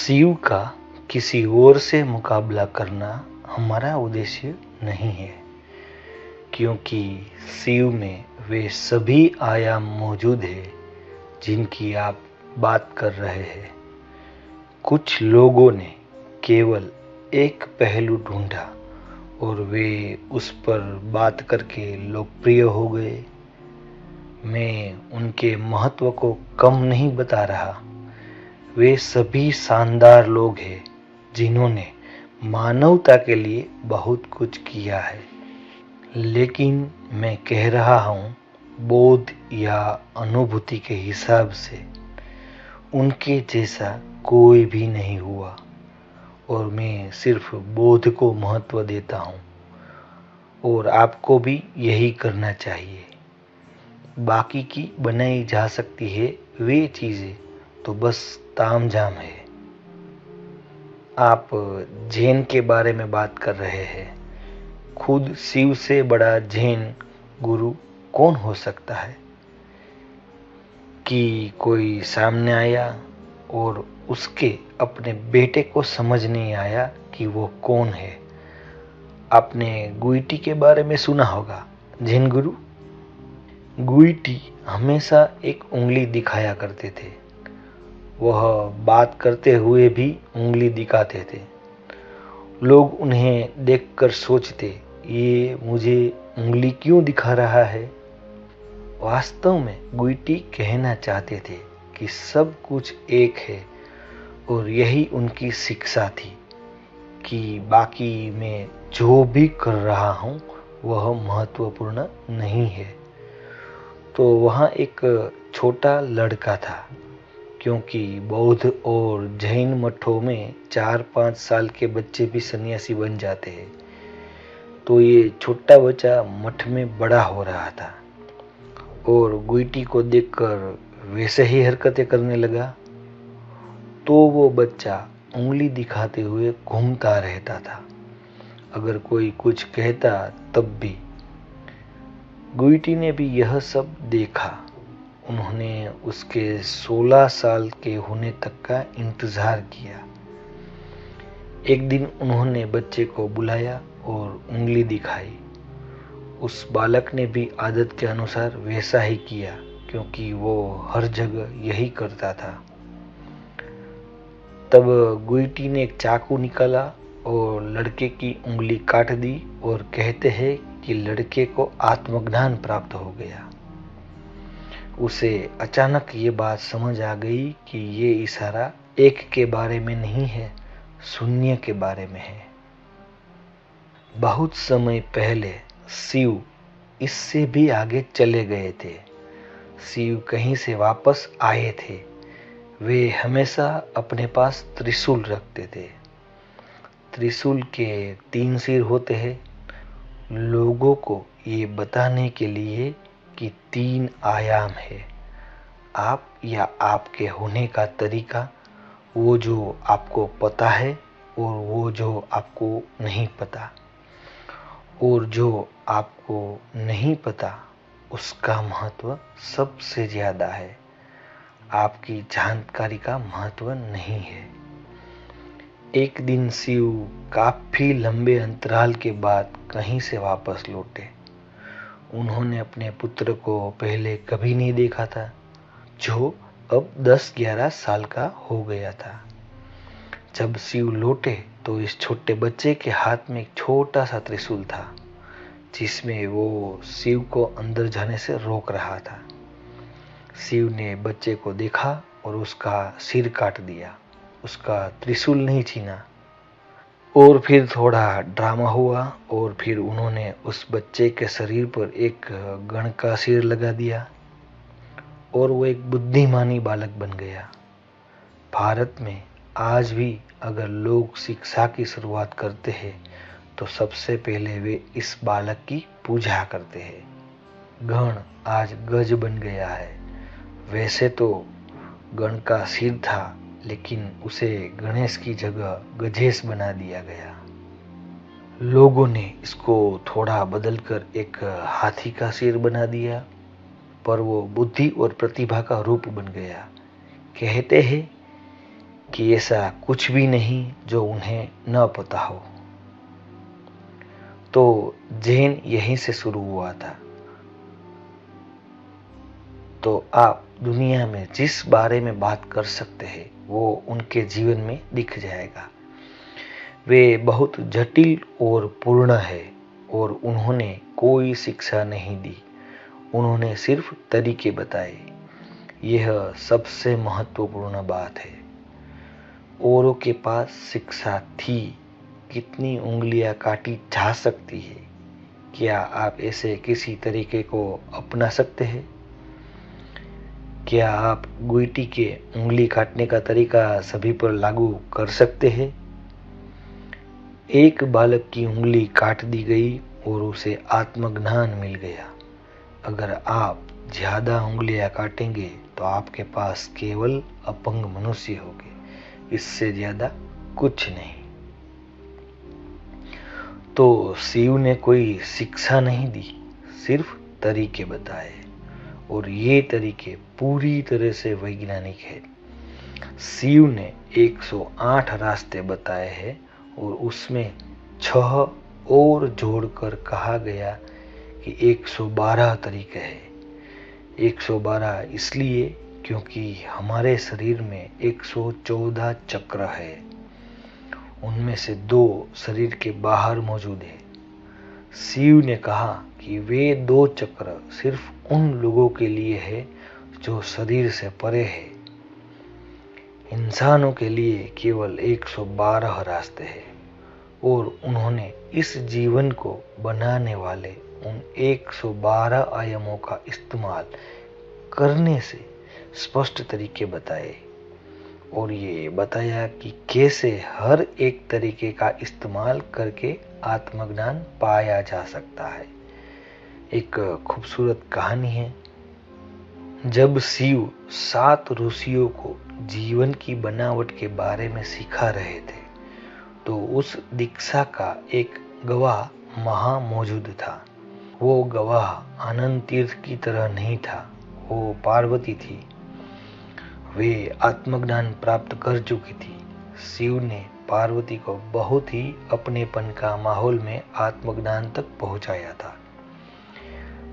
शिव का किसी और से मुकाबला करना हमारा उद्देश्य नहीं है, क्योंकि शिव में वे सभी आयाम मौजूद हैं जिनकी आप बात कर रहे हैं। कुछ लोगों ने केवल एक पहलू ढूंढा और वे उस पर बात करके लोकप्रिय हो गए। मैं उनके महत्व को कम नहीं बता रहा। वे सभी शानदार लोग हैं जिन्होंने मानवता के लिए बहुत कुछ किया है, लेकिन मैं कह रहा हूँ बोध या अनुभूति के हिसाब से उनके जैसा कोई भी नहीं हुआ, और मैं सिर्फ बोध को महत्व देता हूँ और आपको भी यही करना चाहिए। बाकी की बनाई जा सकती है वे चीज़ें तो बस तामझाम है। आप जैन के बारे में बात कर रहे हैं। खुद शिव से बड़ा जैन गुरु कौन हो सकता है कि कोई सामने आया और उसके अपने बेटे को समझ नहीं आया कि वो कौन है। आपने गुईटी के बारे में सुना होगा, जैन गुरु। गुईटी हमेशा एक उंगली दिखाया करते थे। वह बात करते हुए भी उंगली दिखाते थे। लोग उन्हें देखकर सोचते, ये मुझे उंगली क्यों दिखा रहा है। वास्तव में गुईटी कहना चाहते थे कि सब कुछ एक है, और यही उनकी शिक्षा थी कि बाकी मैं जो भी कर रहा हूँ वह महत्वपूर्ण नहीं है। तो वहाँ एक छोटा लड़का था, क्योंकि बौद्ध और जैन मठों में 4-5 साल के बच्चे भी सन्यासी बन जाते हैं। तो ये छोटा बच्चा मठ में बड़ा हो रहा था और गुईटी को देखकर वैसे ही हरकतें करने लगा। तो वो बच्चा उंगली दिखाते हुए घूमता रहता था। अगर कोई कुछ कहता तब भी। गुईटी ने भी यह सब देखा। उन्होंने उसके 16 साल के होने तक का इंतजार किया। एक दिन उन्होंने बच्चे को बुलाया और उंगली दिखाई। उस बालक ने भी आदत के अनुसार वैसा ही किया, क्योंकि वो हर जगह यही करता था। तब गुईटी ने एक चाकू निकाला और लड़के की उंगली काट दी और कहते हैं कि लड़के को आत्मज्ञान प्राप्त हो गया। उसे अचानक ये बात समझ आ गई कि ये इशारा एक के बारे में नहीं है, शून्य के बारे में है। बहुत समय पहले शिव इससे भी आगे चले गए थे। शिव कहीं से वापस आए थे। वे हमेशा अपने पास त्रिशूल रखते थे। त्रिशूल के 3 सिर होते हैं, लोगों को ये बताने के लिए कि 3 आयाम है। आप या आपके होने का तरीका, वो जो आपको पता है और वो जो आपको नहीं पता, और जो आपको नहीं पता उसका महत्व सबसे ज्यादा है। आपकी जानकारी का महत्व नहीं है। एक दिन शिव काफी लंबे अंतराल के बाद कहीं से वापस लौटे। उन्होंने अपने पुत्र को पहले कभी नहीं देखा था, जो अब 10-11 साल का हो गया था। जब शिव लौटे तो इस छोटे बच्चे के हाथ में एक छोटा सा त्रिशूल था, जिसमें वो शिव को अंदर जाने से रोक रहा था। शिव ने बच्चे को देखा और उसका सिर काट दिया, उसका त्रिशूल नहीं छीना। और फिर थोड़ा ड्रामा हुआ और फिर उन्होंने उस बच्चे के शरीर पर एक गण का सिर लगा दिया और वो एक बुद्धिमानी बालक बन गया। भारत में आज भी अगर लोग शिक्षा की शुरुआत करते हैं तो सबसे पहले वे इस बालक की पूजा करते हैं। गण आज गज बन गया है। वैसे तो गण का सिर था, लेकिन उसे गणेश की जगह गजेश बना दिया गया। लोगों ने इसको थोड़ा बदलकर एक हाथी का सिर बना दिया, पर वो बुद्धि और प्रतिभा का रूप बन गया। कहते हैं कि ऐसा कुछ भी नहीं जो उन्हें न पता हो। तो जैन यहीं से शुरू हुआ था। तो आप दुनिया में जिस बारे में बात कर सकते हैं वो उनके जीवन में दिख जाएगा। वे बहुत जटिल और पूर्ण है और उन्होंने कोई शिक्षा नहीं दी, उन्होंने सिर्फ तरीके बताए। यह सबसे महत्वपूर्ण बात है। औरों के पास शिक्षा थी, कितनी उंगलियां काटी जा सकती है, क्या आप ऐसे किसी तरीके को अपना सकते हैं? क्या आप गुईटी के उंगली काटने का तरीका सभी पर लागू कर सकते हैं? एक बालक की उंगली काट दी गई और उसे आत्मज्ञान मिल गया। अगर आप ज्यादा उंगलियां काटेंगे तो आपके पास केवल अपंग मनुष्य होंगे, इससे ज्यादा कुछ नहीं। तो शिव ने कोई शिक्षा नहीं दी, सिर्फ तरीके बताए और ये तरीके पूरी तरह से वैज्ञानिक है। शिव ने 108 रास्ते बताए हैं और उसमें 6 और जोड़कर कहा गया कि 112 तरीके हैं। 112 इसलिए क्योंकि हमारे शरीर में 114 चक्र है, उनमें से 2 शरीर के बाहर मौजूद है। शिव ने कहा कि वे 2 चक्र सिर्फ उन लोगों के लिए है जो शरीर से परे है। इंसानों के लिए केवल 112 रास्ते हैं और उन्होंने इस जीवन को बनाने वाले उन 112 आयामों का इस्तेमाल करने से स्पष्ट तरीके बताए और ये बताया कि कैसे हर एक तरीके का इस्तेमाल करके आत्मज्ञान पाया जा सकता है। एक खूबसूरत कहानी है। जब शिव 7 ऋषियों को जीवन की बनावट के बारे में सिखा रहे थे तो उस दीक्षा का एक गवाह वहां मौजूद था। वो गवाह आनंद तीर्थ की तरह नहीं था, वो पार्वती थी। वे आत्मज्ञान प्राप्त कर चुकी थी। शिव ने पार्वती को बहुत ही अपनेपन का माहौल में आत्मज्ञान तक पहुंचाया था।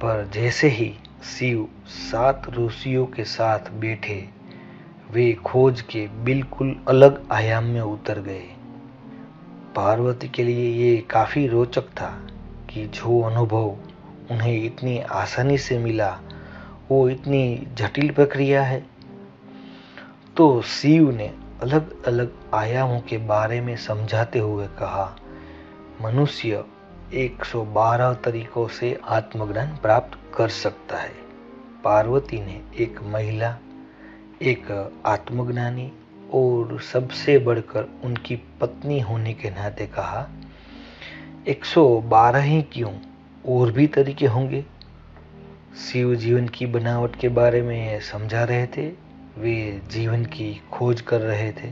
पर जैसे ही शिव 7 ऋषियों के साथ बैठे, वे खोज के बिल्कुल अलग आयाम में उतर गए। पार्वती के लिए ये काफी रोचक था कि जो अनुभव उन्हें इतनी आसानी से मिला वो इतनी जटिल प्रक्रिया है। तो शिव ने अलग अलग आयामों के बारे में समझाते हुए कहा, मनुष्य 112 तरीकों से आत्मज्ञान प्राप्त कर सकता है। पार्वती ने एक महिला, एक आत्मज्ञानी और सबसे बढ़कर उनकी पत्नी होने के नाते कहा, 112 ही क्यों, और भी तरीके होंगे। शिव जीवन की बनावट के बारे में समझा रहे थे, वे जीवन की खोज कर रहे थे।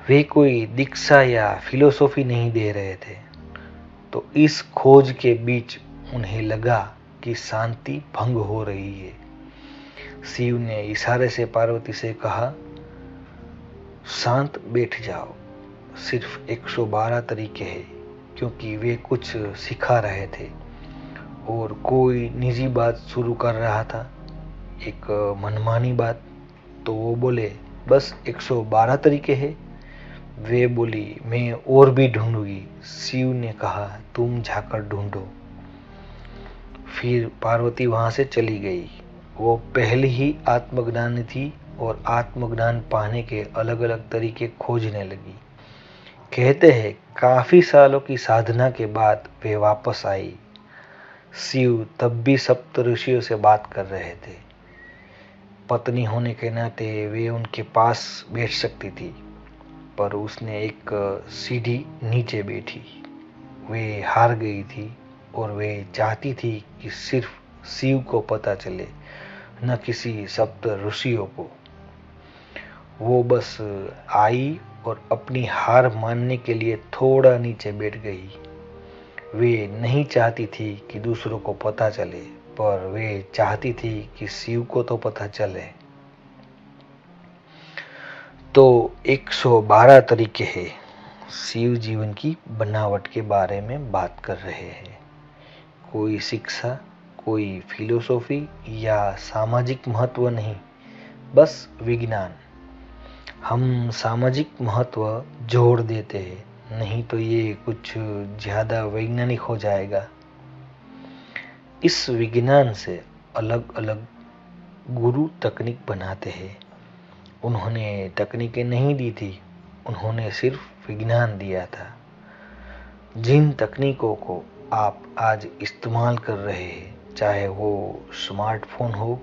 वे कोई दीक्षा या फिलोसॉफी नहीं दे रहे थे। तो इस खोज के बीच उन्हें लगा कि शांति भंग हो रही है। शिव ने इशारे से पार्वती से कहा, शांत बैठ जाओ। सिर्फ 112 तरीके हैं, क्योंकि वे कुछ सिखा रहे थे और कोई निजी बात शुरू कर रहा था, एक मनमानी बात। तो वो बोले, बस 112 तरीके हैं। वे बोली, मैं और भी ढूंढूंगी। शिव ने कहा, तुम जाकर ढूंढो। फिर पार्वती वहां से चली गई। वो पहले ही आत्मज्ञानी थी और आत्मज्ञान पाने के अलग अलग तरीके खोजने लगी। कहते हैं काफी सालों की साधना के बाद वे वापस आई। शिव तब भी सप्त ऋषियों से बात कर रहे थे। पत्नी होने के नाते वे उनके पास बैठ सकती थी, पर उसने एक सीढ़ी नीचे बैठी। वे हार गई थी और वे चाहती थी कि सिर्फ शिव को पता चले, न किसी सप्त ऋषियों को। वो बस आई और अपनी हार मानने के लिए थोड़ा नीचे बैठ गई। वे नहीं चाहती थी कि दूसरों को पता चले, पर वे चाहती थी कि शिव को तो पता चले। तो 112 तरीके हैं शिव जीवन की बनावट के बारे में बात कर रहे हैं। कोई शिक्षा, कोई फिलोसॉफी या सामाजिक महत्व नहीं, बस विज्ञान। हम सामाजिक महत्व जोड़ देते हैं, नहीं तो ये कुछ ज्यादा वैज्ञानिक हो जाएगा। इस विज्ञान से अलग अलग गुरु तकनीक बनाते हैं। उन्होंने तकनीकें नहीं दी थी, उन्होंने सिर्फ विज्ञान दिया था। जिन तकनीकों को आप आज इस्तेमाल कर रहे हैं, चाहे वो स्मार्टफोन हो,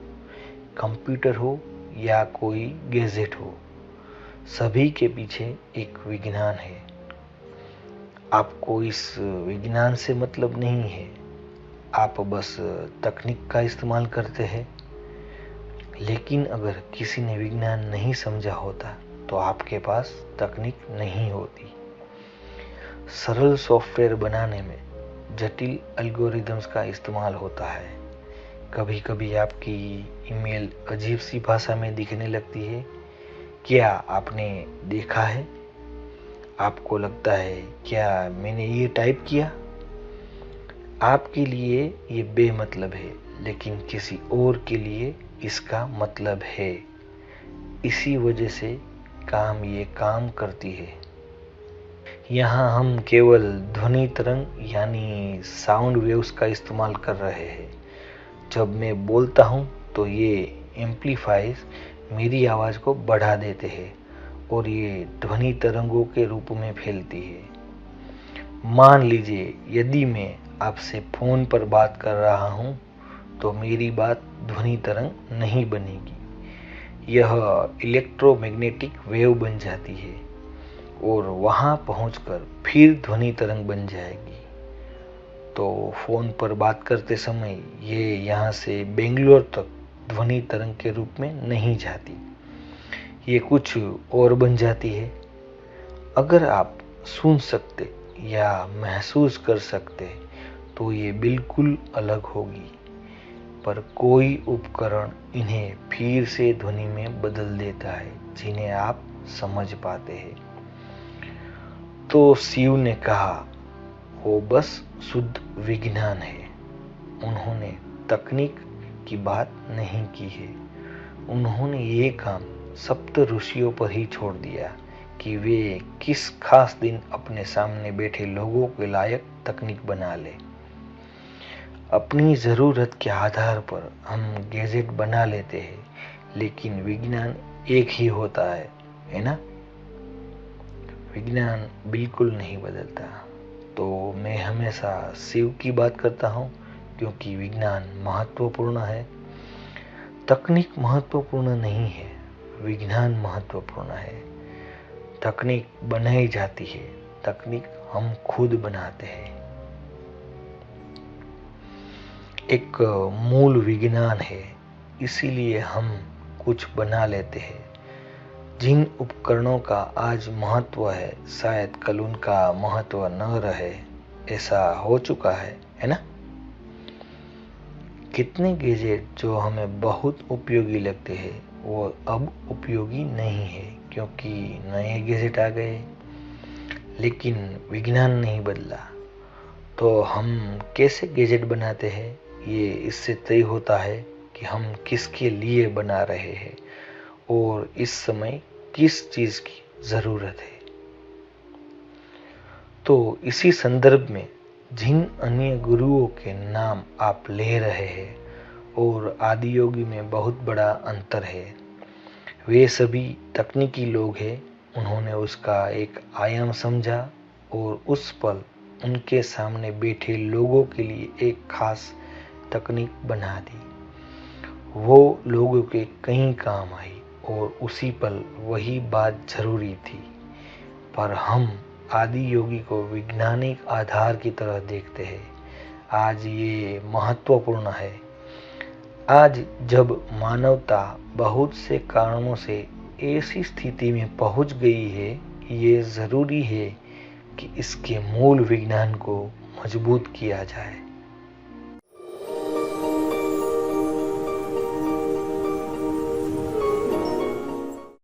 कंप्यूटर हो या कोई गैजेट हो, सभी के पीछे एक विज्ञान है। आपको इस विज्ञान से मतलब नहीं है, आप बस तकनीक का इस्तेमाल करते हैं। लेकिन अगर किसी ने विज्ञान नहीं समझा होता तो आपके पास तकनीक नहीं होती। सरल सॉफ्टवेयर बनाने में जटिल एल्गोरिदम्स का इस्तेमाल होता है। कभी कभी आपकी ईमेल अजीब सी भाषा में दिखने लगती है। क्या आपने देखा है? आपको लगता है क्या मैंने ये टाइप किया? आपके लिए ये बेमतलब है, लेकिन किसी और के लिए इसका मतलब है। इसी वजह से ये काम करती है। यहाँ हम केवल ध्वनि तरंग यानी साउंड वेव्स का इस्तेमाल कर रहे हैं। जब मैं बोलता हूँ तो ये एम्पलीफायर्स मेरी आवाज को बढ़ा देते हैं और ये ध्वनि तरंगों के रूप में फैलती है। मान लीजिए यदि मैं आपसे फोन पर बात कर रहा हूं तो मेरी बात ध्वनि तरंग नहीं बनेगी, यह इलेक्ट्रोमैग्नेटिक वेव बन जाती है और वहां पहुंचकर फिर ध्वनि तरंग बन जाएगी। तो फोन पर बात करते समय ये यहाँ से बेंगलोर तक ध्वनि तरंग के रूप में नहीं जाती, ये कुछ और बन जाती है। अगर आप सुन सकते या महसूस कर सकते तो ये बिल्कुल अलग होगी, पर कोई उपकरण इन्हें फिर से ध्वनि में बदल देता है जिन्हें आप समझ पाते हैं। तो शिव ने कहा वो बस शुद्ध विज्ञान है। उन्होंने तकनीक की बात नहीं की है। उन्होंने ये काम सप्त ऋषियों पर ही छोड़ दिया कि वे किस खास दिन अपने सामने बैठे लोगों के लायक तकनीक बना ले। अपनी जरूरत के आधार पर हम गैजेट बना लेते हैं, लेकिन विज्ञान एक ही होता है ना? विज्ञान बिल्कुल नहीं बदलता। तो मैं हमेशा शिव की बात करता हूँ क्योंकि विज्ञान महत्वपूर्ण है। तकनीक महत्वपूर्ण नहीं है, विज्ञान महत्वपूर्ण है। तकनीक बनाई जाती है, तकनीक हम खुद बनाते हैं। एक मूल विज्ञान है, इसीलिए हम कुछ बना लेते हैं। जिन उपकरणों का आज महत्व है, शायद कल उनका महत्व न रहे, ऐसा हो चुका है ना? कितने गैजेट जो हमें बहुत उपयोगी लगते हैं वो अब उपयोगी नहीं है क्योंकि नए गैजेट आ गए, लेकिन विज्ञान नहीं बदला। तो हम कैसे गैजेट बनाते हैं, ये इससे तय होता है कि हम किसके लिए बना रहे हैं और इस समय किस चीज की जरूरत है। तो इसी संदर्भ में जिन अन्य गुरुओं के नाम आप ले रहे हैं और आदि योगी में बहुत बड़ा अंतर है। वे सभी तकनीकी लोग हैं। उन्होंने उसका एक आयाम समझा और उस पल उनके सामने बैठे लोगों के लिए एक खास तकनीक बना दी। वो लोगों के कई काम आई और उसी पल वही बात जरूरी थी। पर हम आदि योगी को वैज्ञानिक आधार की तरह देखते हैं। आज ये महत्वपूर्ण है। आज जब मानवता बहुत से कारणों से ऐसी स्थिति में पहुंच गई है, ये जरूरी है कि इसके मूल विज्ञान को मजबूत किया जाए।